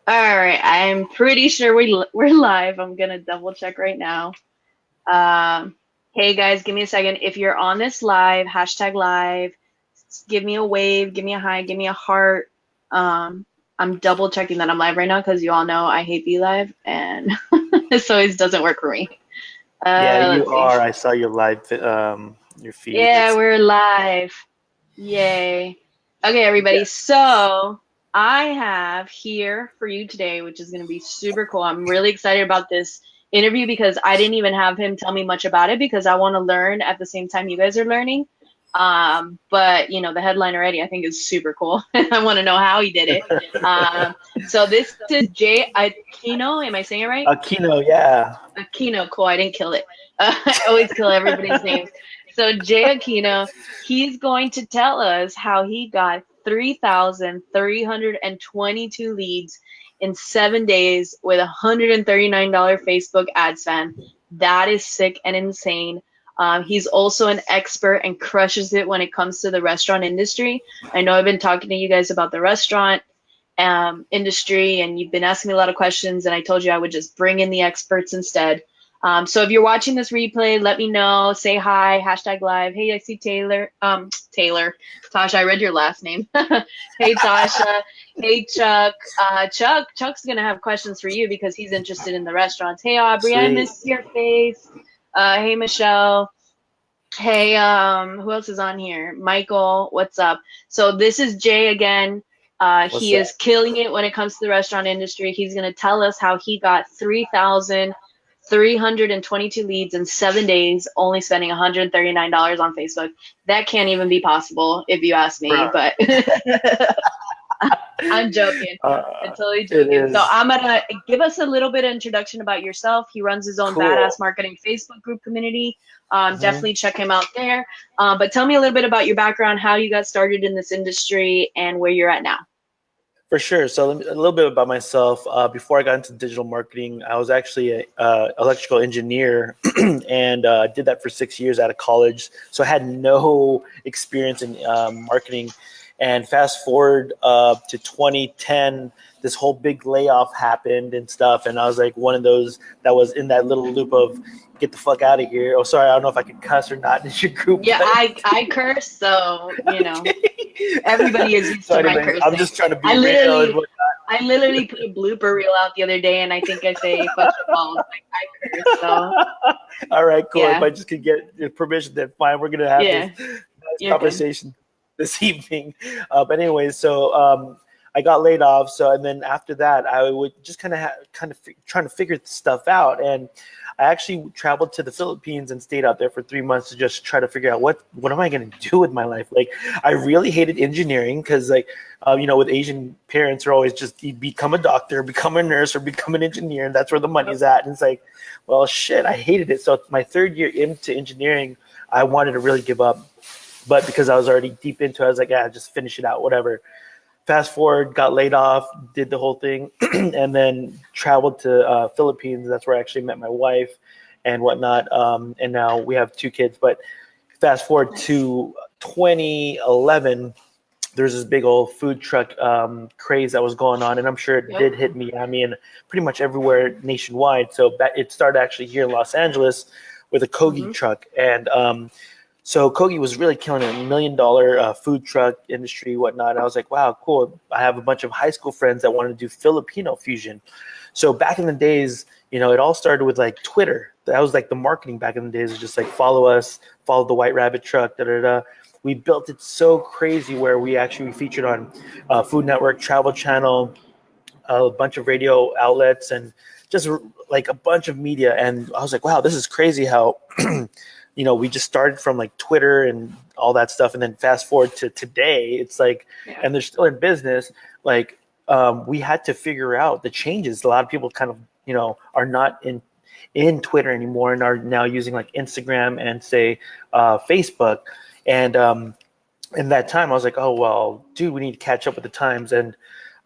All right, I'm pretty sure we're live. I'm gonna double check right now. Um, hey guys, give me a second. If you're on this live, hashtag live, give me a wave, give me a hi, give me a heart. Um, I'm double checking that I'm live right now because you all know I hate Be Live, and this always doesn't work for me. Yeah, you Let's see. are. I saw your your feed. Yeah, It's we're live. Yay. Okay, everybody. yeah. So I have here for you today, which is going to be super cool. I'm really excited about this interview because I didn't even have him tell me much about it because I want to learn at the same time you guys are learning. But the headline already I think is super cool. I want to know how he did it. So this is Jay Aquino. Am I saying it right? Aquino, yeah. Aquino, cool. I didn't kill it. I always kill everybody's names. So Jay Aquino, he's going to tell us how he got 3,322 leads in 7 days with $139 Facebook ad spend. That is sick and insane. He's also an expert and crushes it when it comes to the restaurant industry. I know I've been talking to you guys about the restaurant industry, and you've been asking me a lot of questions, and I told you I would just bring in the experts instead. So if you're watching this replay, let me know. Say hi, hashtag live. Hey, I see Taylor. Taylor. Tasha, I read your last name. Hey, Tasha. Hey, Chuck. Chuck's going to have questions for you because he's interested in the restaurants. Hey, Aubrey, I Sweet. miss your face. Hey, Michelle. Hey, who else is on here? Michael, what's up? So this is Jay again. What's He up? is killing it when it comes to the restaurant industry. He's going to tell us how he got 3,322 leads in 7 days, only spending $139 on Facebook. That can't even be possible if you ask me, Bro. but I'm joking. I'm totally It joking. So is I'm gonna give us a little bit of introduction about yourself. He runs his own cool. Badass Marketing Facebook group community. hmm Definitely check him out there. But tell me a little bit about your background, how you got started in this industry, and where you're at now. For sure. So a little bit about myself. Before I got into digital marketing, I was actually a electrical engineer, and did that for 6 years out of college. So I had no experience in marketing. And fast forward to 2010, this whole big layoff happened and stuff. And I was like one of those that was in that little loop of get the fuck out of here. Oh, sorry, I don't know if I could cuss or not in your group, Yeah, but I curse, so okay. everybody is used So, to my anyways, I'm cursing. just trying to be I real and literally what. I literally put a blooper reel out the other day, and I think I say "fuck your balls." Like I curse, so All right, cool. If yeah, I just could get your permission, then fine. We're gonna have this yeah, nice you're good. conversation this evening. But anyways, so I got laid off. So and then after that, I would just trying to figure stuff out. And I actually traveled to the Philippines and stayed out there for 3 months to just try to figure out what am I gonna do with my life. Like I really hated engineering because with Asian parents are always just you become a doctor, become a nurse, or become an engineer, and that's where the Yep. money's at. And it's like, well, shit, I hated it. So my third year into engineering, I wanted to really give up, but because I was already deep into it, I was like, yeah, just finish it out, whatever. Fast forward, got laid off, did the whole thing, and then traveled to Philippines. That's where I actually met my wife and whatnot. And now we have 2 kids. But fast forward Nice. to 2011, there's this big old food truck craze that was going on, and I'm sure it Yep. did hit Miami and pretty much everywhere nationwide. So it started actually here in Los Angeles with a Kogi Hmm. truck, and so Kogi was really killing it, $1 million food truck industry, whatnot. And I was like, wow, cool. I have a bunch of high school friends that wanted to do Filipino fusion. So back in the days, it all started with like Twitter. That was like the marketing back in the days, was just like follow us, follow the White Rabbit truck, da da da. We built it so crazy where we actually featured on Food Network, Travel Channel, a bunch of radio outlets, and just like a bunch of media. And I was like, wow, this is crazy how, we just started from like Twitter and all that stuff. And then fast forward to today, it's like, Yeah. and they're still in business. Like, we had to figure out the changes. A lot of people kind of, are not in Twitter anymore and are now using like Instagram and say Facebook. And in that time, I was like, oh well, dude, we need to catch up with the times. And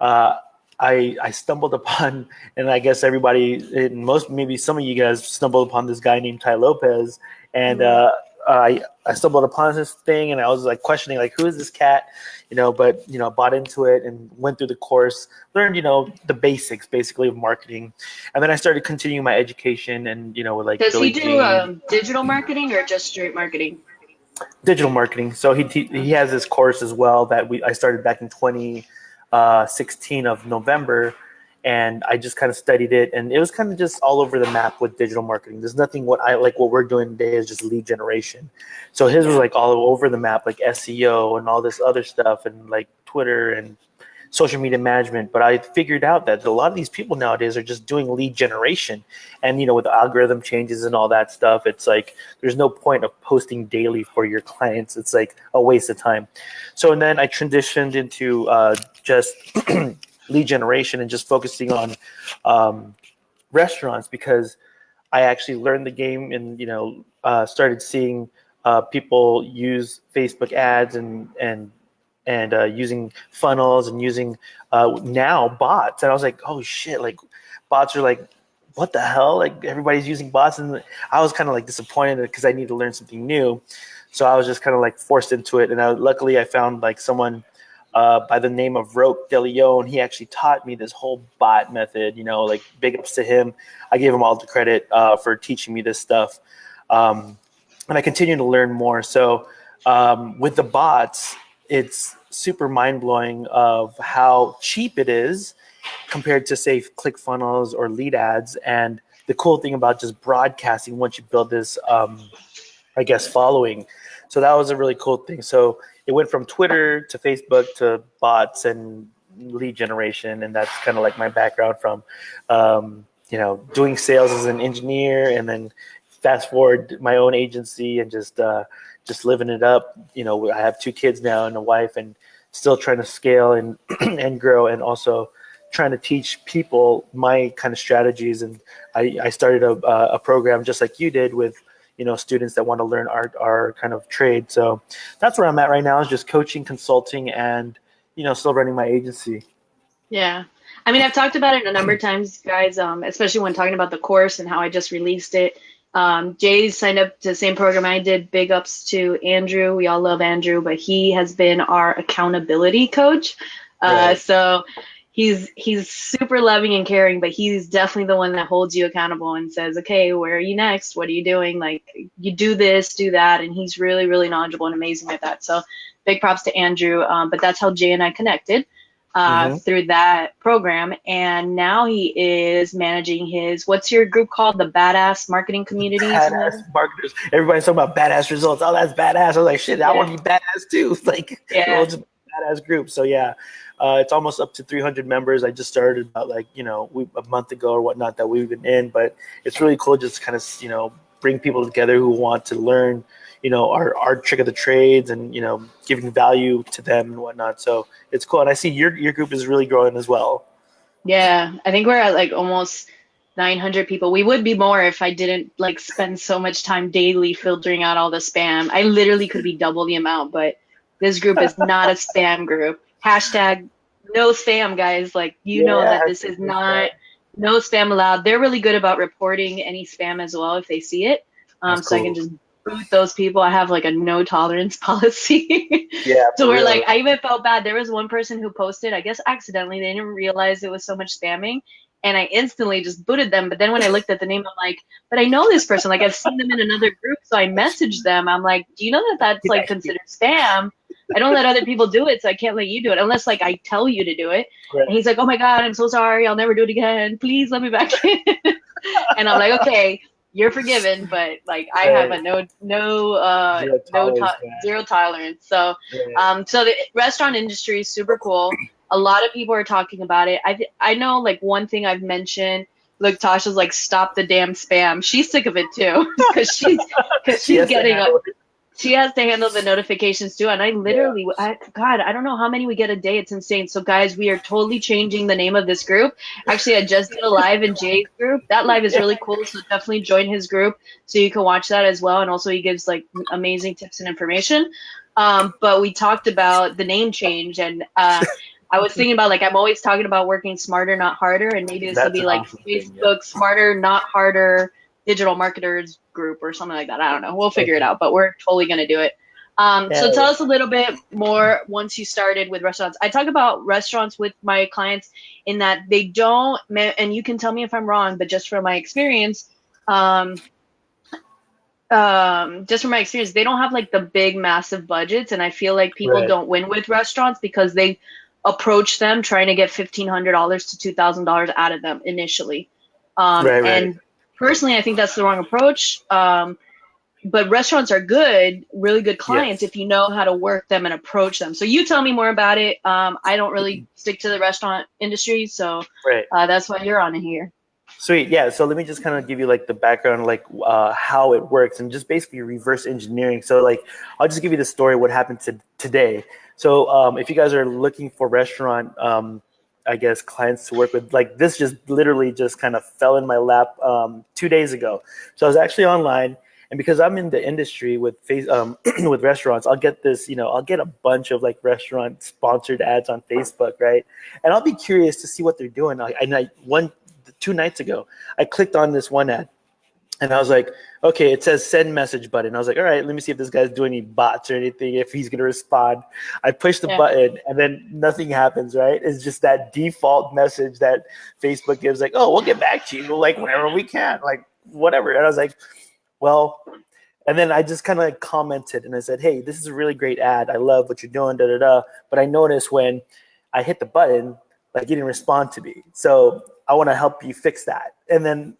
uh, I stumbled upon, and I guess everybody, most maybe some of you guys stumbled upon this guy named Ty Lopez, and Hmm. I stumbled upon this thing, and I was like questioning, like, who is this cat, but bought into it and went through the course, learned the basics basically of marketing, and then I started continuing my education, and with like Does Billy he do Jean. digital marketing or just straight marketing? Digital marketing. So he has this course as well that I started back in 2016 of November, and I just kind of studied it, and it was kind of just all over the map with digital marketing. There's nothing what we're doing today is just lead generation. So his was like all over the map, like SEO and all this other stuff, and like Twitter and social media management. But I figured out that a lot of these people nowadays are just doing lead generation, and with algorithm changes and all that stuff, it's like there's no point of posting daily for your clients. It's like a waste of time. So and then I transitioned into just lead generation and just focusing on restaurants, because I actually learned the game, and started seeing people use Facebook ads and using funnels and using now bots. And I was like, oh shit, like bots are like, what the hell? Like everybody's using bots. And I was kind of like disappointed because I need to learn something new. So I was just kind of like forced into it. And luckily I found like someone by the name of Roque De Leon. He actually taught me this whole bot method, like big ups to him. I gave him all the credit for teaching me this stuff. And I continue to learn more. So with the bots, it's super mind-blowing of how cheap it is compared to, say, ClickFunnels or lead ads. And the cool thing about just broadcasting once you build this, following. So that was a really cool thing. So it went from Twitter to Facebook to bots and lead generation. And that's kind of like my background from, doing sales as an engineer, and then fast forward my own agency and just living it up. I have 2 kids now and a wife, and still trying to scale and and grow, and also trying to teach people my kind of strategies. And I started a program just like you did with students that want to learn our kind of trade. So that's where I'm at right now, is just coaching, consulting, and still running my agency. Yeah. I mean, I've talked about it a number of times, guys, especially when talking about the course and how I just released it. Jay signed up to the same program I did. Big ups to Andrew. We all love Andrew, but he has been our accountability coach. Right. So he's super loving and caring, but he's definitely the one that holds you accountable and says, okay, where are you next? What are you doing? Like, you do this, do that. And he's really, really knowledgeable and amazing at that. So big props to Andrew. But that's how Jay and I connected. Through that program, and now he is managing what's your group called? The Badass Marketing Community? Badass marketers. Everybody's talking about badass results. Oh, that's badass. I was like, shit, I want to be badass too. It's like, just badass group. So yeah, it's almost up to 300 members. I just started about a month ago or whatnot that we've been in, but it's really cool just to kind of bring people together who want to learn our trick of the trades, and giving value to them and whatnot. So it's cool, and I see your group is really growing as well. Yeah, I think we're at like almost 900 people. We would be more if I didn't like spend so much time daily filtering out all the spam. I literally could be double the amount, but this group is not a spam group. Hashtag no spam, guys. Like, know that this is not no spam allowed. They're really good about reporting any spam as well if they see it. So cool. I can just boot those people. I have like a no tolerance policy. Yeah. So we're like, I even felt bad. There was one person who posted, I guess accidentally, they didn't realize it was so much spamming, and I instantly just booted them. But then when I looked at the name, I'm like, but I know this person. Like, I've seen them in another group, so I messaged them. I'm like, do you know that that's like considered spam? I don't let other people do it, so I can't let you do it unless like I tell you to do it. Right. And he's like, oh my God, I'm so sorry. I'll never do it again. Please let me back in. And I'm like, okay, you're forgiven, but like I have a zero tolerance. So, so the restaurant industry is super cool. A lot of people are talking about it. I know like one thing I've mentioned. Look, Tasha's like, stop the damn spam. She's sick of it too, because she's getting she has to handle the notifications too. And I literally, I don't know how many we get a day. It's insane. So guys, we are totally changing the name of this group. Actually, I just did a live in Jay's group. That live is really cool. So definitely join his group so you can watch that as well. And also he gives like amazing tips and information. But we talked about the name change, and I was thinking about like, I'm always talking about working smarter, not harder. And maybe this will be like Facebook Smarter, Not Harder digital marketers group or something like that. I don't know. We'll figure it Okay. out, but we're totally going to do it. So Hell tell yeah. us a little bit more once you started with restaurants. I talk about restaurants with my clients in that they don't, and you can tell me if I'm wrong, but um, just from my experience, they don't have like the big, massive budgets. And I feel like people Right. don't win with restaurants because they approach them trying to get $1,500 to $2,000 out of them initially. Right. Right. And personally, I think that's the wrong approach. But restaurants are good, really good clients Yes. if you know how to work them and approach them. So you tell me more about it. I don't really stick to the restaurant industry, so Right. that's why you're on here. Sweet. Yeah. So let me just kind of give you like the background, like how it works, and just basically reverse engineering. So like, I'll just give you the story what happened today. So if you guys are looking for restaurant, I guess clients to work with, like this just literally just kind of fell in my lap 2 days ago. So I was actually online, and because I'm in the industry with with restaurants, I'll get this, I'll get a bunch of like restaurant sponsored ads on Facebook, right? And I'll be curious to see what they're doing. One 2 nights ago, I clicked on this one ad and I was like, okay, it says send message button. I was like, all right, let me see if this guy's doing any bots or anything, if he's going to respond. I push the Yeah. button and then nothing happens, right? It's just that default message that Facebook gives, like, oh, we'll get back to you, like, whenever we can, like, whatever. And I was like, well, and then I just kind of like commented and I said, hey, this is a really great ad. I love what you're doing, da da da. But I noticed when I hit the button, like, you didn't respond to me. So I want to help you fix that. And then,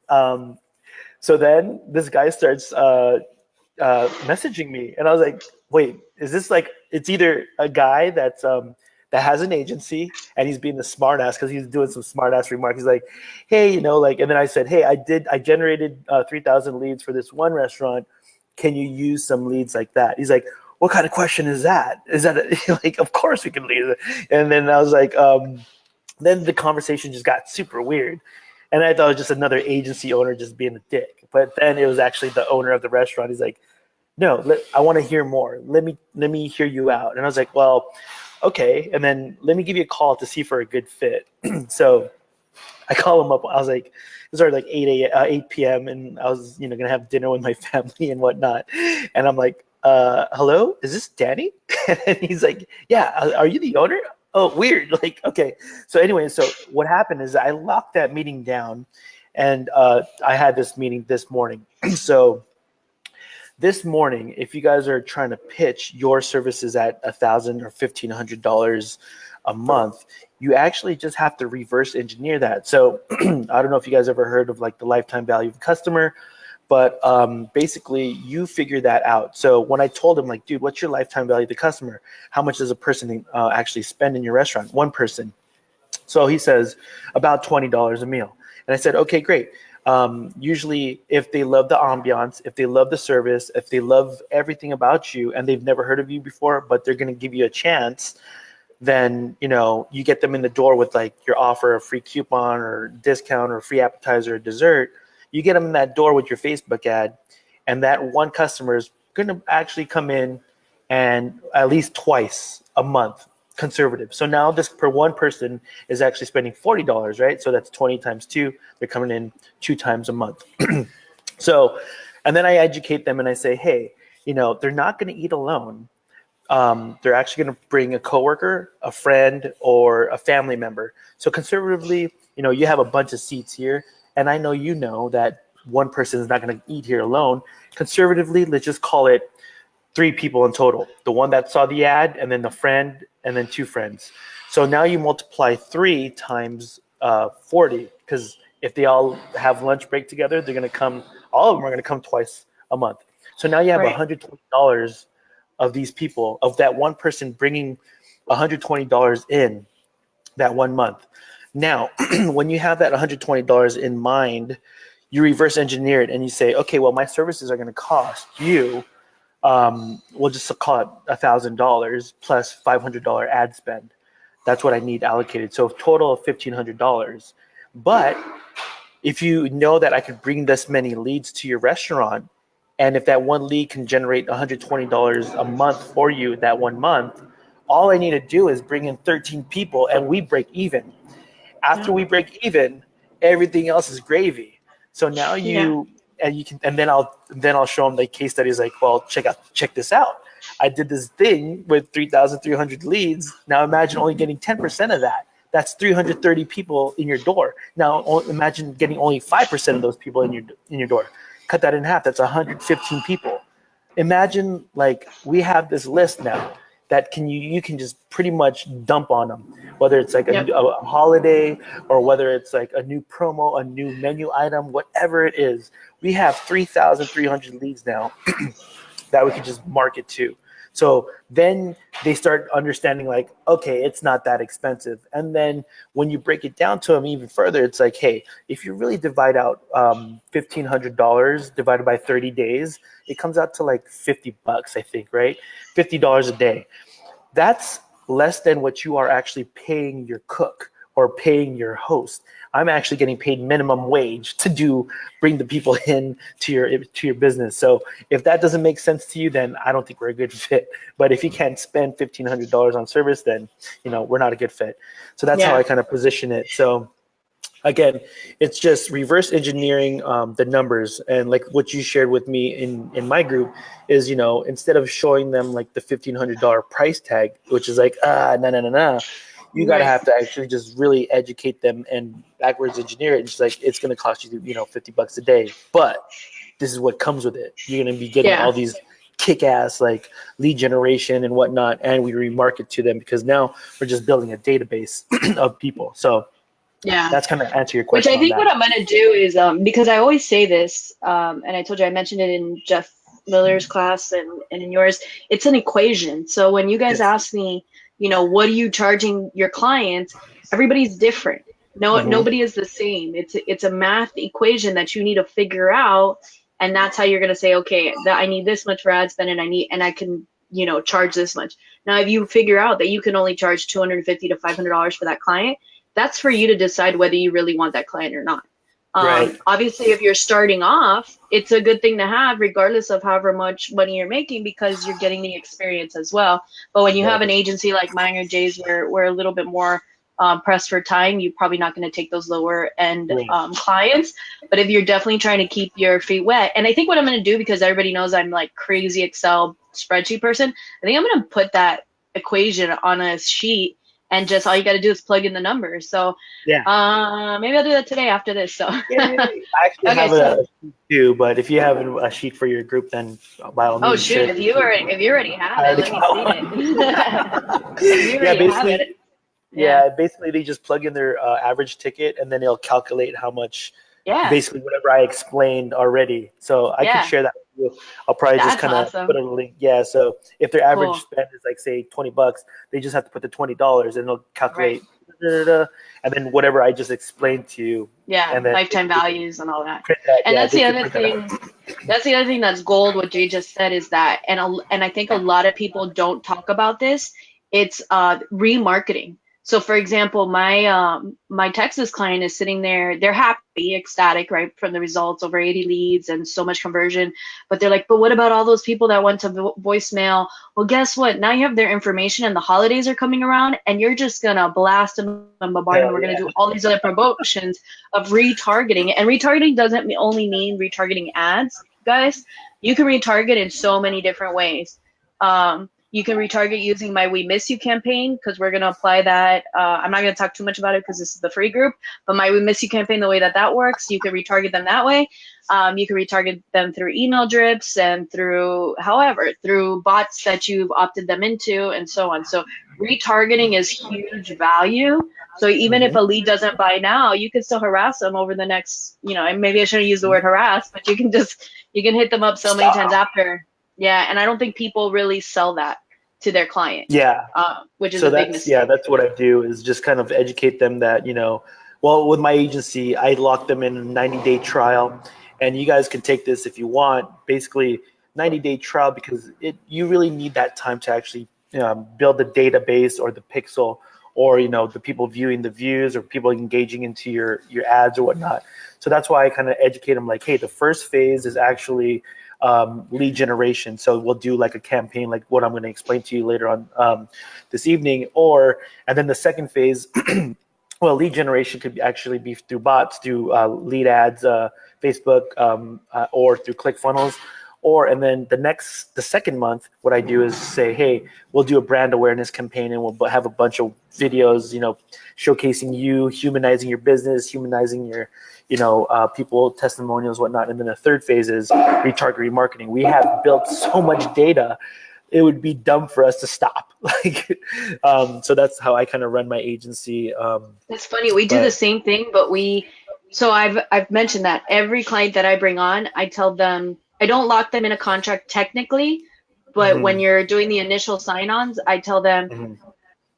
so then this guy starts messaging me, and I was like, "Wait, is this like it's either a guy that has an agency and he's being the smartass because he's doing some smartass remarks. He's like, hey, like, and then I said, hey, I generated 3,000 leads for this one restaurant. Can you use some leads like that? He's like, what kind of question is that? Is that like, of course we can lead it. And then I was like, then the conversation just got super weird. And I thought it was just another agency owner just being a dick. But then it was actually the owner of the restaurant. He's like, no, I want to hear more. Let me hear you out. And I was like, well, okay. And then let me give you a call to see for a good fit. So I call him up. I was like, it was already like 8 p.m. and I was, gonna have dinner with my family and whatnot. And I'm like, hello, is this Danny? And he's like, yeah, are you the owner? Oh, weird. Like, okay. So anyway, so what happened is I locked that meeting down, and I had this meeting this morning. So this morning, if you guys are trying to pitch your services at $1,000 or $1,500 a month, you actually just have to reverse engineer that. So I don't know if you guys ever heard of like the lifetime value of a customer, but basically you figure that out. So when I told him, like, dude, what's your lifetime value of the customer? How much does a person actually spend in your restaurant? One person. So he says about $20 a meal. And I said, okay, great. Usually if they love the ambiance, if they love the service, if they love everything about you and they've never heard of you before, but they're going to give you a chance, then, you get them in the door with like your offer, a free coupon or discount or free appetizer or dessert. You get them in that door with your Facebook ad, and that one customer is going to actually come in and at least twice a month, conservative. So now this per one person is actually spending $40, right? So that's 20 times two. They're coming in 2 times a month. So, and then I educate them and I say, hey, they're not going to eat alone. They're actually going to bring a coworker, a friend, or a family member. So conservatively, you have a bunch of seats here, and I know that one person is not going to eat here alone. Conservatively, let's just call it 3 people in total. The one that saw the ad, and then the friend, and then 2 friends. So now you multiply 3 times 40, because if they all have lunch break together, they're going to come. All of them are going to come twice a month. So now you have Right. $120 of these people, of that one person bringing $120 in that one month. Now, when you have that $120 in mind, you reverse engineer it and you say, okay, well, my services are going to cost you, we'll just call it $1,000 plus $500 ad spend. That's what I need allocated. So a total of $1,500. But if you know that I could bring this many leads to your restaurant, and if that one lead can generate $120 a month for you that one month, all I need to do is bring in 13 people and we break even. After Yeah. we break even, everything else is gravy. So now Yeah. and you can, and then I'll show them the case studies like, well, check this out. I did this thing with 3,300 leads. Now imagine only getting 10% of that. That's 330 people in your door. Now imagine getting only 5% of those people in your door. Cut that in half. That's 115 people. Imagine, like, we have this list now that you can just pretty much dump on them, whether it's like a holiday or whether it's like a new promo, a new menu item, whatever it is. We have 3,300 leads now that we can just market to. So then they start understanding, like, okay, it's not that expensive. And then when you break it down to them even further, it's like, hey, if you really divide out $1,500 divided by 30 days, it comes out to like $50, I think, right? $50 a day. That's less than what you are actually paying your cook or paying your host. I'm actually getting paid minimum wage to bring the people in to your business. So if that doesn't make sense to you, then I don't think we're a good fit. But if you can't spend $1,500 on service, then we're not a good fit. So that's how I kind of position it. So again, it's just reverse engineering the numbers, and like what you shared with me in my group is, instead of showing them like the $1,500 price tag, which is like no. You gotta have to actually just really educate them and backwards engineer it. And just like, it's gonna cost you, $50 a day, but this is what comes with it. You're gonna be getting all these kick-ass like lead generation and whatnot, and we remarket to them because now we're just building a database of people. So that's kind of answer your question. Which I think what I'm gonna do is because I always say this, and I told you I mentioned it in Jeff Miller's class and in yours. It's an equation. So when you guys ask me, what are you charging your clients? Everybody's different. Nobody is the same. It's a math equation that you need to figure out, and that's how you're gonna say, okay, that I need this much for ad spend, and I can charge this much. Now, if you figure out that you can only charge $250 to $500 for that client, that's for you to decide whether you really want that client or not. Obviously, if you're starting off, it's a good thing to have regardless of however much money you're making, because you're getting the experience as well. But when you have an agency like mine or Jay's, where we're a little bit more pressed for time, you're probably not going to take those lower end clients. But if you're definitely trying to keep your feet wet, and I think what I'm going to do, because everybody knows I'm like crazy Excel spreadsheet person, I think I'm going to put that equation on a sheet, and just all you got to do is plug in the numbers. So maybe I'll do that today after this. So I actually have a sheet too, but if you have a sheet for your group, then by all means. Oh shoot! If you already have it, let me see it. Basically they just plug in their average ticket, and then it'll calculate how much. Basically whatever I explained already. So I can share that with you. I'll probably just kind of put a link. Yeah. So if their average spend is like, say, $20, they just have to put the $20 and it'll calculate and then whatever I just explained to you. And then lifetime values and all that. And that's the other thing. That's the other thing that's gold. What Jay just said is that, and I think a lot of people don't talk about this. It's remarketing. So for example, my Texas client is sitting there, they're happy, ecstatic, right, from the results, over 80 leads and so much conversion. But they're like, but what about all those people that went to voicemail? Well, guess what? Now you have their information and the holidays are coming around, and you're just going to blast them and bombard them. We're going to do all these other promotions of retargeting. And retargeting doesn't only mean retargeting ads, guys. You can retarget in so many different ways. You can retarget using my We Miss You campaign, because we're going to apply that. I'm not going to talk too much about it because this is the free group, but my We Miss You campaign, the way that works, you can retarget them that way. You can retarget them through email drips and through bots that you've opted them into, and so on. So retargeting is huge value. So even if a lead doesn't buy now, you can still harass them over the next, and maybe I shouldn't use the word harass, but you can hit them up so many times after. Yeah, and I don't think people really sell that to their client. Which is a big mistake. Yeah, that's what I do, is just kind of educate them that, well, with my agency, I lock them in a 90-day trial, and you guys can take this if you want. Basically, 90-day trial, because you really need that time to actually build the database or the pixel, or the people viewing the views, or people engaging into your ads or whatnot. So that's why I kind of educate them, like, hey, the first phase is actually lead generation. So we'll do like a campaign, like what I'm going to explain to you later on this evening, and then the second phase well, lead generation could actually be through bots, through lead ads, Facebook, or through ClickFunnels. And then the second month, what I do is say, hey, we'll do a brand awareness campaign, and we'll have a bunch of videos, showcasing you, humanizing your business, humanizing your, people, testimonials, whatnot. And then the third phase is retarget remarketing. We have built so much data, it would be dumb for us to stop. So that's how I kind of run my agency. It's funny. We do the same thing, but so I've mentioned that every client that I bring on, I tell them, I don't lock them in a contract technically, but when you're doing the initial sign-ons, I tell them,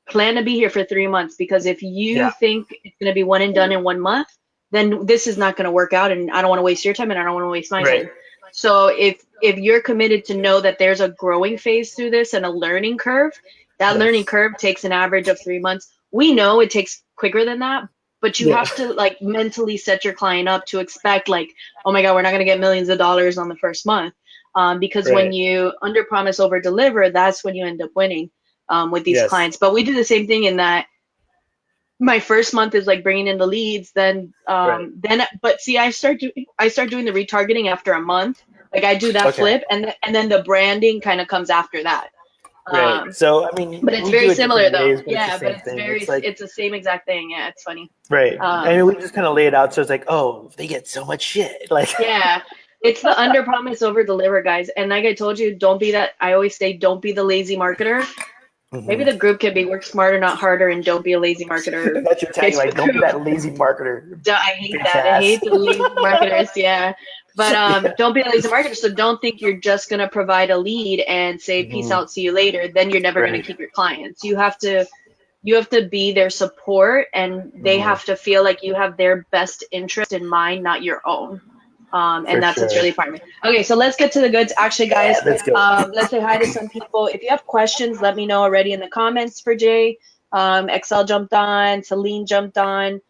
plan to be here for 3 months, because if you think it's going to be one and done in 1 month, then this is not going to work out, and I don't want to waste your time, and I don't want to waste my time. So if you're committed to know that there's a growing phase through this and a learning curve, that learning curve takes an average of 3 months. We know it takes quicker than that, but you have to mentally set your client up to expect oh my God, we're not going to get millions of dollars on the first month. Because when you under promise, over deliver, that's when you end up winning with these clients. But we do the same thing in that my first month is bringing in the leads, but see, I start doing the retargeting after a month. I do that flip, and then the branding kind of comes after that. So I mean, but it's very similar though. It's the same exact thing. Yeah, it's funny. I mean, we just kind of lay it out, so it's oh, they get so much shit. Yeah, it's the under promise, over deliver, guys. And like I told you, don't be that. I always say, don't be the lazy marketer. Maybe the group can be work smarter, not harder, and don't be a lazy marketer. That's your tagline. Don't be that lazy marketer. I hate that. I hate the lazy marketers. Yeah. But don't be a lazy marketer. So don't think you're just going to provide a lead and say, peace out, see you later. Then you're never going to keep your clients. You have to be their support, and they have to feel like you have their best interest in mind, not your own. And that's what's really important. Okay, so let's get to the goods. Actually, guys, let's say hi to some people. If you have questions, let me know already in the comments for Jay. Excel jumped on. Celine jumped on.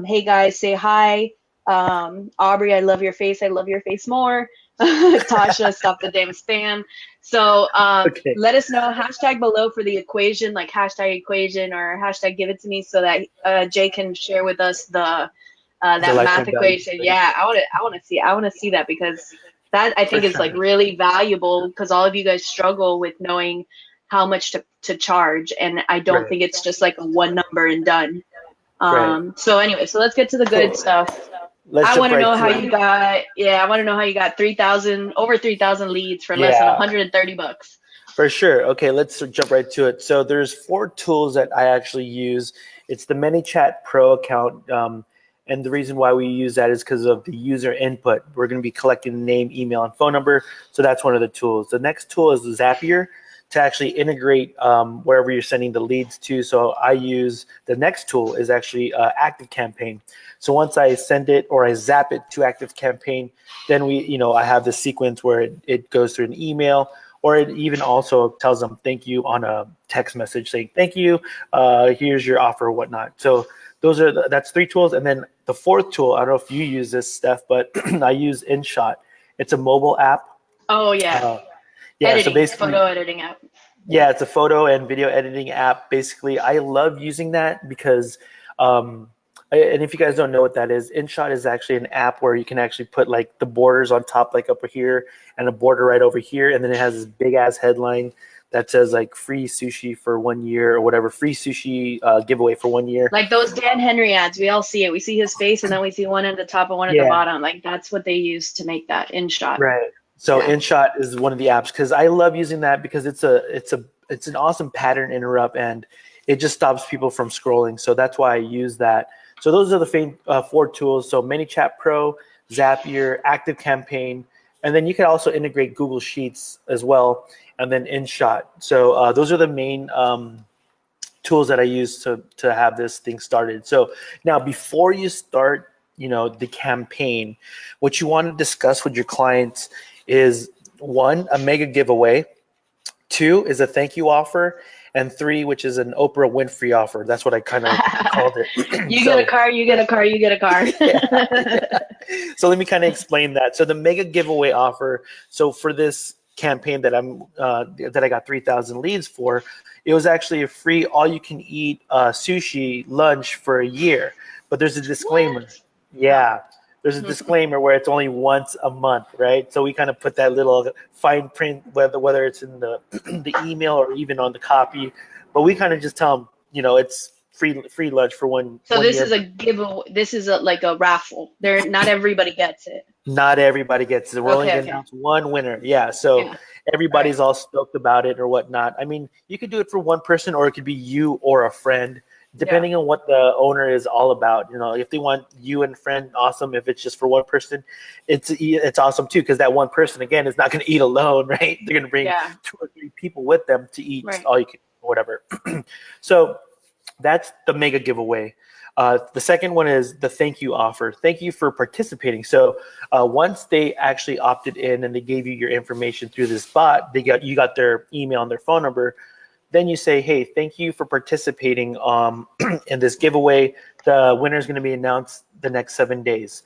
Hey, guys, say hi. Aubrey, I love your face. I love your face more. Tasha, stop the damn spam. So let us know. Hashtag below for the equation, hashtag equation or hashtag give it to me, so that Jay can share with us that math equation. Yeah, I want to see that, because that I think is really valuable, because all of you guys struggle with knowing how much to charge, and I don't think it's just a one number and done. So anyway, so let's get to the good stuff. I want to know how you got. Yeah, I want to know how you got over 3,000 leads for less than $130. For sure. Okay, let's jump right to it. So there's 4 tools that I actually use. It's the ManyChat Pro account. And the reason why we use that is because of the user input. We're going to be collecting the name, email, and phone number. So that's one of the tools. The next tool is Zapier, to actually integrate wherever you're sending the leads to. So I use the next tool is actually ActiveCampaign. So once I send it or I zap it to ActiveCampaign, then I have the sequence where it goes through an email, or it even also tells them thank you on a text message saying thank you, here's your offer or whatnot. So that's 3 tools. And then the 4th tool, I don't know if you use this, Steph, but I use InShot. It's a mobile app. Oh, yeah. Editing, so basically, photo editing app. Yeah, it's a photo and video editing app. Basically, I love using that because, and if you guys don't know what that is, InShot is actually an app where you can actually put the borders on top, up here, and a border right over here, and then it has this big ass headline that says free sushi for 1 year or whatever, free sushi giveaway for 1 year. Like those Dan Henry ads, we all see it. We see his face, and then we see one at the top and one at the bottom. That's what they use to make that InShot. Right. So InShot is one of the apps, because I love using that, because it's an awesome pattern interrupt, and it just stops people from scrolling. So that's why I use that. So those are the 4 tools. So ManyChat Pro, Zapier, ActiveCampaign, and then you can also integrate Google Sheets as well, and then InShot. So those are the main tools that I use to have this thing started. So now, before you start, the campaign, what you want to discuss with your clients is 1, a mega giveaway, 2 is a thank you offer, and 3, which is an Oprah Winfrey offer. That's what I kind of called it. You get a car, you get a car, you get a car. So let me kind of explain that. So the mega giveaway offer, so for this campaign that I got 3,000 leads for, it was actually a free all-you-can-eat sushi lunch for a year. But there's a disclaimer. What? Yeah, there's a disclaimer where it's only once a month, right? So we kind of put that little fine print, whether it's in the the email or even on the copy. But we kind of just tell them, it's free lunch for So one this year. is a giveaway. This is like a raffle. Not everybody gets it. Not everybody gets it. We're only Okay, going to okay. announce one winner. Yeah, so Yeah. everybody's all stoked about it or whatnot. I mean, you could do it for one person, or it could be you or a friend, depending on what the owner is all about. If they want you and a friend, awesome. If it's just for one person, it's awesome too, because that one person, again, is not going to eat alone, right? They're going to bring 2 or 3 people with them to eat all you can, or whatever. So that's the mega giveaway. The second one is the thank you offer. Thank you for participating. So once they actually opted in and they gave you your information through this bot, you got their email and their phone number. Then you say, hey, thank you for participating in this giveaway. The winner is going to be announced the next 7 days.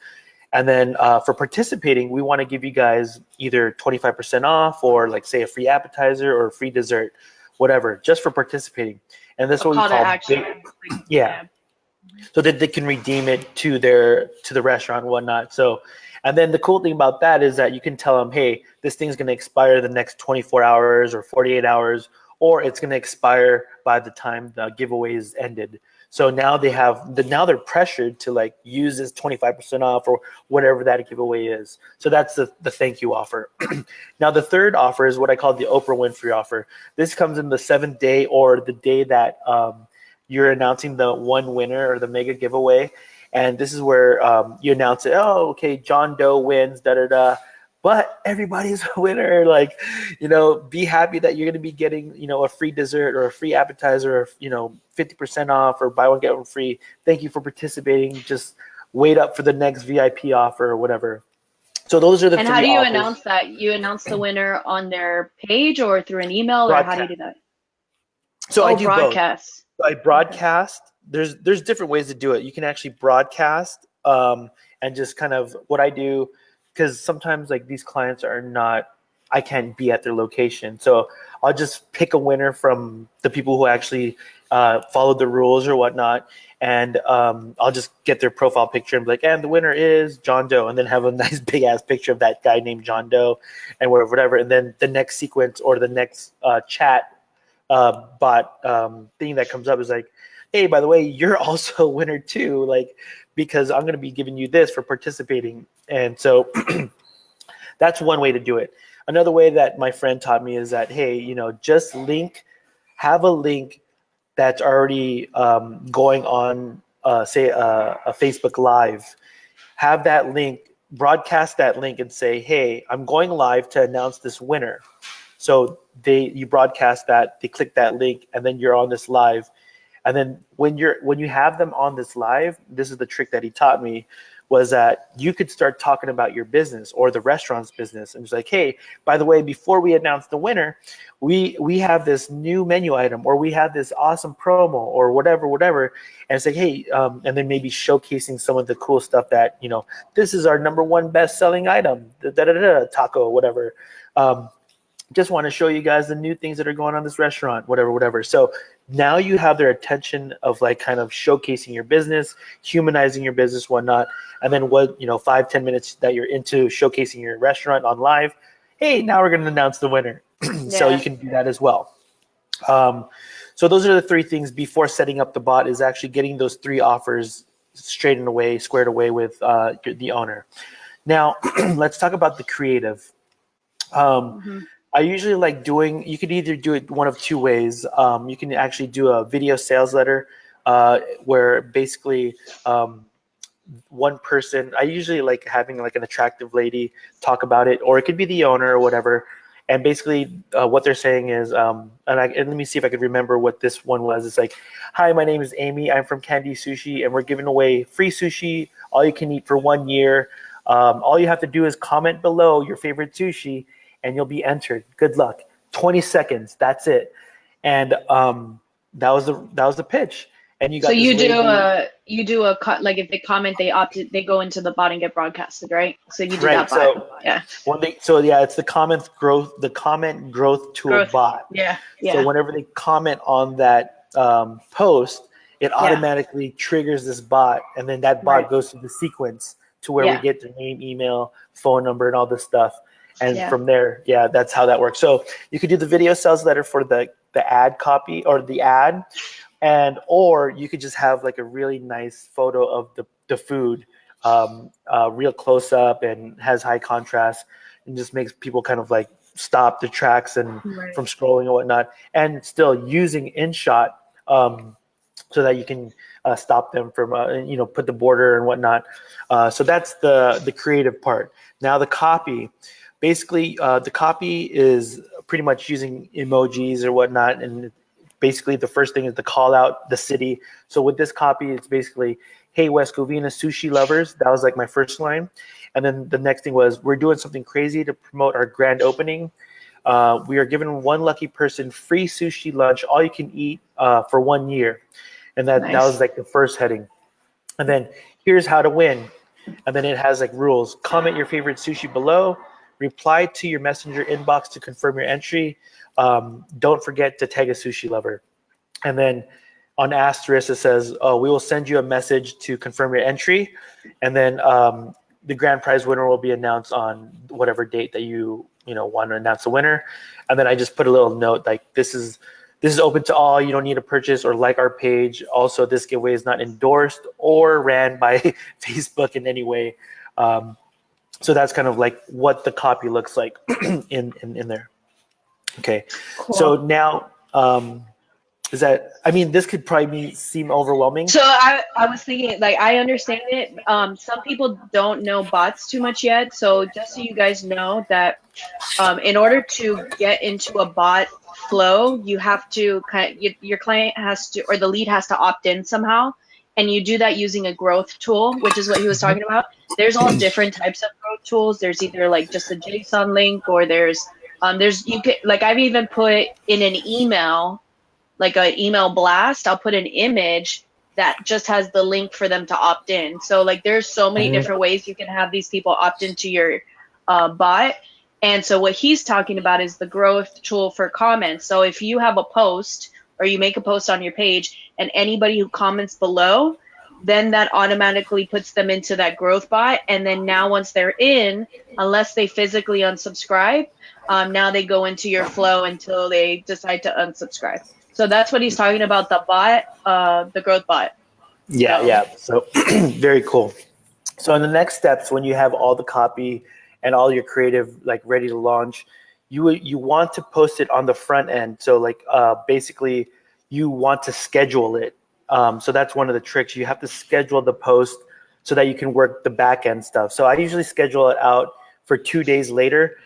And then for participating, we want to give you guys either 25% off or like say a free appetizer or a free dessert, whatever, just for participating. And this is what we call yeah. So that they can redeem it to the restaurant and whatnot. So, and then the cool thing about that is that you can tell them, hey, this thing's going to expire the next 24 hours or 48 hours, or it's going to expire by the time the giveaway is ended. So now they're pressured to like use this 25% off or whatever that giveaway is. So that's the thank you offer. Now the third offer is what I call the Oprah Winfrey offer. This comes in the 7th day or the day that you're announcing the one winner or the mega giveaway. And this is where you announce it. Oh, okay, John Doe wins, but everybody's a winner. Like, be happy that you're going to be getting, a free dessert or a free appetizer or, 50% off or buy one, get one free. Thank you for participating. Just wait up for the next VIP offer or whatever. So those are the 3 offers. And how do you announce that? You announce the winner on their page or through an email, or how do you do that? So I do broadcast. Both. I broadcast. Okay. There's different ways to do it. You can actually broadcast and just kind of what I do, because sometimes like these clients I can't be at their location. So I'll just pick a winner from the people who actually followed the rules or whatnot. And I'll just get their profile picture and be like, and the winner is John Doe, and then have a nice big ass picture of that guy named John Doe and whatever. And then the next sequence or the next chat bot thing that comes up is like, hey, by the way, you're also a winner too, like, because I'm going to be giving you this for participating. And so that's one way to do it. Another way that my friend taught me is that, hey, just have a link that's already going on, say, a Facebook Live. Have that link, broadcast that link and say, hey, I'm going live to announce this winner. So you broadcast that, they click that link, and then you're on this live. And then when you have them on this live, this is the trick that he taught me, was that you could start talking about your business or the restaurant's business. And it's like, hey, by the way, before we announce the winner, we have this new menu item, or we have this awesome promo or whatever. And it's like, hey, and then maybe showcasing some of the cool stuff that, this is our #1 best-selling item, taco, whatever. Just want to show you guys the new things that are going on in this restaurant, whatever. So now you have their attention of like kind of showcasing your business, humanizing your business, whatnot. And then 5-10 minutes that you're into showcasing your restaurant on live, hey, now we're going to announce the winner. So you can do that as well. So those are the 3 things before setting up the bot, is actually getting those 3 offers squared away with the owner. Now, let's talk about the creative. I usually like you could either do it one of 2 ways. You can actually do a video sales letter where basically one person, I usually like having like an attractive lady talk about it, or it could be the owner or whatever. And basically what they're saying is, and let me see if I could remember what this one was. It's like, hi, my name is Amy. I'm from Candy Sushi, and we're giving away free sushi, all you can eat for 1 year. All you have to do is comment below your favorite sushi, and you'll be entered. Good luck. 20 seconds. That's it. And that was the pitch. and you So got this lady. like if they comment, they go into the bot and get broadcasted, right? So you do that Right. bot. So Yeah. it's the comment growth tool Growth. bot. Yeah. So Yeah. whenever they comment on that post, it Yeah. automatically triggers this bot, and then that bot Right. goes through the sequence to where we Yeah. get their name, email, phone number, and all this stuff. And Yeah. from there, yeah, that's how that works. So you could do the video sales letter for the ad copy or the ad, and or you could just have like a really nice photo of the food, real close up and has high contrast, and just makes people kind of like stop the tracks and Right. from scrolling and whatnot, and still using InShot, so that you can stop them from put the border and whatnot. So that's the creative part. Now the copy, basically, the copy is pretty much using emojis or whatnot, and basically the first thing is to call out the city. So with this copy, it's basically, "Hey, West Covina sushi lovers." That was like my first line. And then the next thing was, "We're doing something crazy to promote our grand opening. We are giving one lucky person free sushi lunch, all you can eat, for 1 year." And that was Nice. like the first heading. And then, "Here's how to win." And then it has like rules. "Comment your favorite sushi below. Reply to your messenger inbox to confirm your entry. Don't forget to tag a sushi lover." And then on asterisk, it says, "Oh, we will send you a message to confirm your entry." And then the grand prize winner will be announced on whatever date that you want to announce the winner. And then I just put a little note like, this is open to all. You don't need to purchase or like our page. Also, this giveaway is not endorsed or ran by Facebook in any way. So that's kind of like what the copy looks like in there. Okay. So Cool. now, this could probably seem overwhelming. So I was thinking, like, I understand it. Some people don't know bots too much yet. So just so you guys know that in order to get into a bot flow, you have to your client has to, or the lead has to opt in somehow. And you do that using a growth tool, which is what he was talking about. There's all different types of growth tools. There's either like just a JSON link, or you could, like, I've even put in an email, like an email blast, I'll put an image that just has the link for them to opt in. So like there's so many Mhm. different ways you can have these people opt into your bot. And so what he's talking about is the growth tool for comments. So if you have a post or you make a post on your page and anybody who comments below, then that automatically puts them into that growth bot. And then now once they're in, unless they physically unsubscribe, now they go into your flow until they decide to unsubscribe. So that's what he's talking about, the bot, the growth bot. Yeah, So yeah. So very cool. So in the next steps, when you have all the copy and all your creative like ready to launch, you want to post it on the front end. So like basically you want to schedule it. So that's one of the tricks. You have to schedule the post so that you can work the back end stuff. So I usually schedule it out for 2 days later,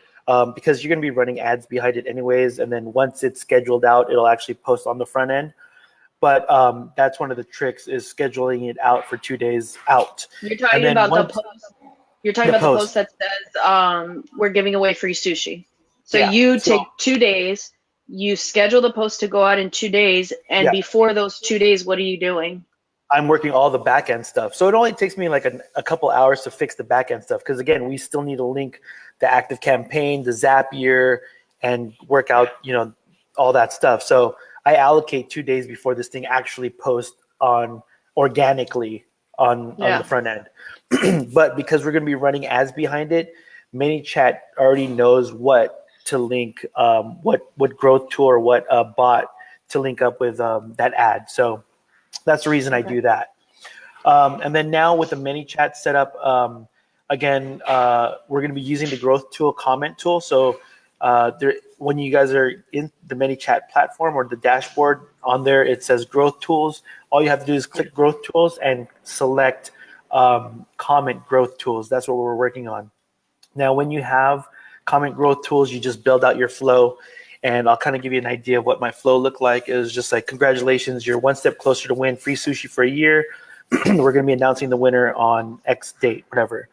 because you're going to be running ads behind it anyways. And then once it's scheduled out, it'll actually post on the front end. But that's one of the tricks, is scheduling it out for 2 days out. you're And talking then about the once post. You're talking the about the post post, that says we're giving away free sushi. So yeah. you So take 2 days, you schedule the post to go out in 2 days, and yeah, before those 2 days, what are you doing? I'm working all the back end stuff. So it only takes me like a couple hours to fix the back end stuff. Because again, we still need to link the Active Campaign, the Zapier, and work out, all that stuff. So I allocate 2 days before this thing actually posts on organically on the Yeah. front end. But because we're going to be running ads behind it, ManyChat already knows what to link, what growth tool or what bot to link up with that ad. So that's the reason I Okay. do that. And then now with the ManyChat setup, again, we're going to be using the growth tool comment tool. So when you guys are in the ManyChat platform or the dashboard on there, it says growth tools. All you have to do is click growth tools and select comment growth tools. That's what we're working on. Now, when you have comment growth tools, you just build out your flow. And I'll kind of give you an idea of what my flow looked like. It was just like, "Congratulations, you're one step closer to win free sushi for a year. We're going to be announcing the winner on X date," whatever.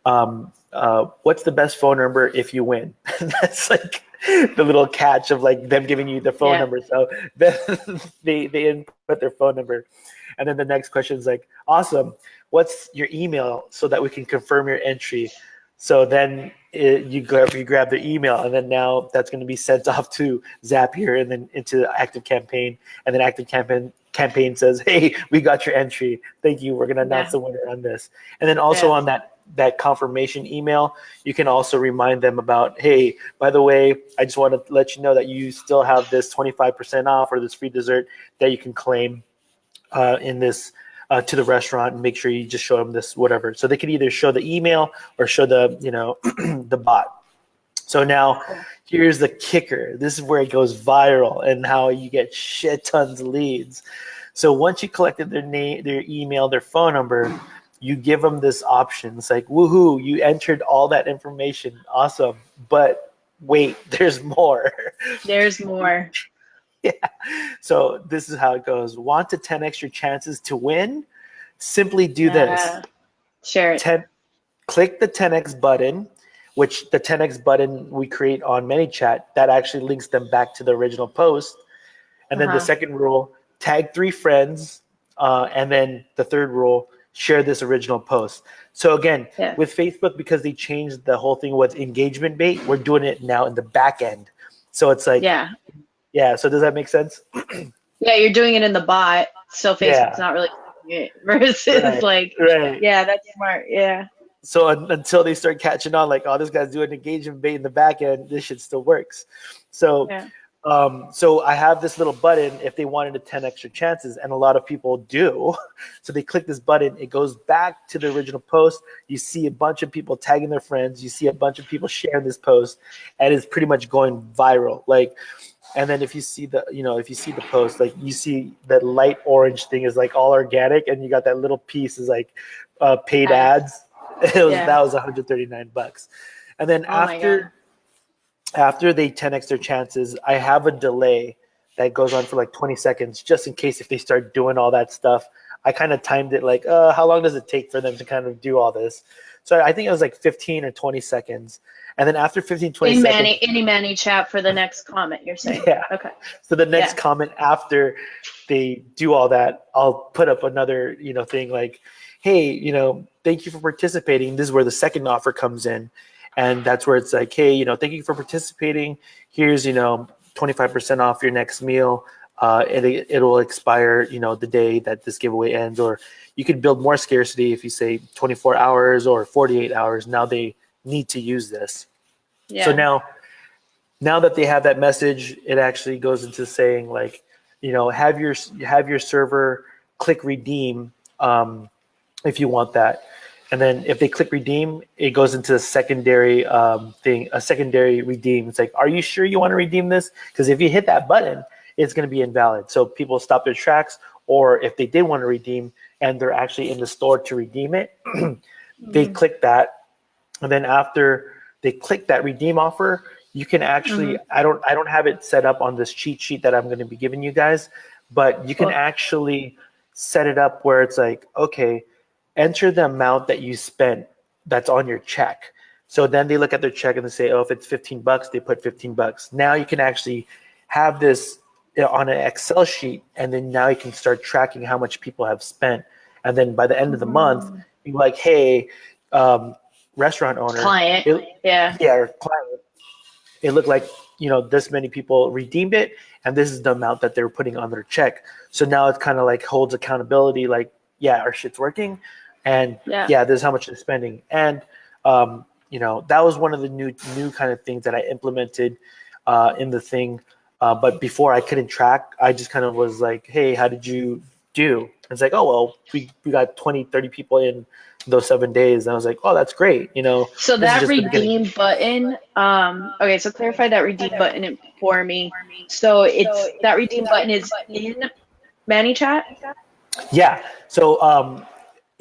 "What's the best phone number if you win?" That's like the little catch of like them giving you the phone Yeah. number. So then they input their phone number. And then the next question is like, awesome, what's your email so that we can confirm your entry? So then you grab their email, and then now that's going to be sent off to Zapier and then into ActiveCampaign, and then ActiveCampaign says, hey, we got your entry. Thank you. We're going to announce the winner on this. And then also on that confirmation email, you can also remind them about, hey, by the way, I just want to let you know that you still have this 25% off or this free dessert that you can claim in this to the restaurant, and make sure you just show them this whatever. So they can either show the email or show the, you know, the bot. So now here's the kicker. This is where it goes viral and how you get shit tons of leads. So once you collected their name, their email, their phone number, you give them this option. It's like, woohoo, you entered all that information. Awesome. But wait, there's more. There's more. Yeah. So this is how it goes. Want to 10x your chances to win? Simply do this. Share it. Click the 10x button, which the 10x button we create on ManyChat, that actually links them back to the original post. And then the second rule, tag 3 friends. And then the third rule, share this original post. So again, with Facebook, because they changed the whole thing with engagement bait, we're doing it now in the back end. So it's like, yeah. So does that make sense? Yeah, you're doing it in the bot, so Facebook's not really doing it versus yeah, that's smart. Yeah. So until they start catching on, like, oh, this guy's doing engagement bait in the back end, this shit still works. So so I have this little button if they wanted to 10 extra chances, and a lot of people do. So they click this button, it goes back to the original post. You see a bunch of people tagging their friends, you see a bunch of people sharing this post, and it's pretty much going viral. Like, and then if you see the, you know, if you see the post, like you see that light orange thing is like all organic, and you got that little piece is like paid ads. That was $139. And then after they 10x their chances, I have a delay that goes on for like 20 seconds, just in case if they start doing all that stuff. I kind of timed it like, how long does it take for them to kind of do all this? So I think it was like 15 or 20 seconds. And then after 15, 20 seconds. Any ManyChat for the next comment, you're saying? Yeah. Okay. So the next comment after they do all that, I'll put up another, you know, thing like, hey, you know, thank you for participating. This is where the second offer comes in. And that's where it's like, hey, you know, thank you for participating. Here's, you know, 25% off your next meal. It'll expire, you know, the day that this giveaway ends. Or you could build more scarcity if you say 24 hours or 48 hours. Now they need to use this. Yeah. So now that they have that message, it actually goes into saying like, you know, have your server click redeem if you want that. And then if they click redeem, it goes into a secondary thing, a secondary redeem. It's like, are you sure you want to redeem this? Because if you hit that button, it's going to be invalid. So people stop their tracks, or if they did want to redeem and they're actually in the store to redeem it, they click that. And then after they click that redeem offer, you can actually, I don't have it set up on this cheat sheet that I'm going to be giving you guys, but you can actually set it up where it's like, okay, enter the amount that you spent that's on your check. So then they look at their check and they say, oh, if it's $15, they put $15. Now you can actually have this on an Excel sheet, and then now you can start tracking how much people have spent. And then by the end of the month, you're like, hey, restaurant owner, client, or client, it looked like, you know, this many people redeemed it, and this is the amount that they were putting on their check. So now it kind of like holds accountability, like, yeah, our shit's working. And this is how much they're spending. And, you know, that was one of the new kind of things that I implemented in the thing. But before I couldn't track, I just kind of was like, hey, how did you do? It's like, oh, well, we got 20, 30 people in those 7 days. And I was like, oh, that's great. You know, so that redeem button, okay, so clarify that redeem button for me. So it's that redeem button is in ManyChat? Yeah. So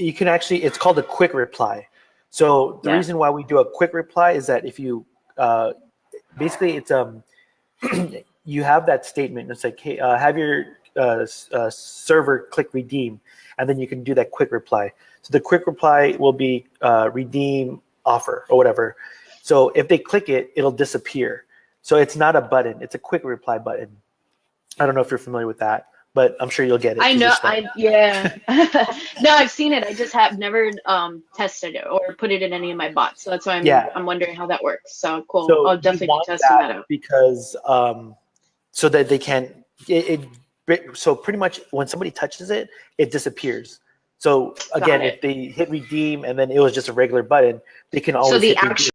you can actually, it's called a quick reply. So the reason why we do a quick reply is that if you, basically it's, you have that statement. It's like, hey, have your server click redeem, and then you can do that quick reply. So the quick reply will be redeem offer or whatever. So if they click it, it'll disappear. So it's not a button. It's a quick reply button. I don't know if you're familiar with that. but I'm sure you'll get it. I 'cause know. you're smart. Yeah. No, I've seen it. I just have never tested it or put it in any of my bots. So that's why Yeah. I'm wondering how that works. So cool. So I'll you definitely be want testing that that out. because so that they can't so pretty much when somebody touches it, it disappears. So Got again, it. if they hit redeem and then it was just a regular button, they can So always the hit actual redeem.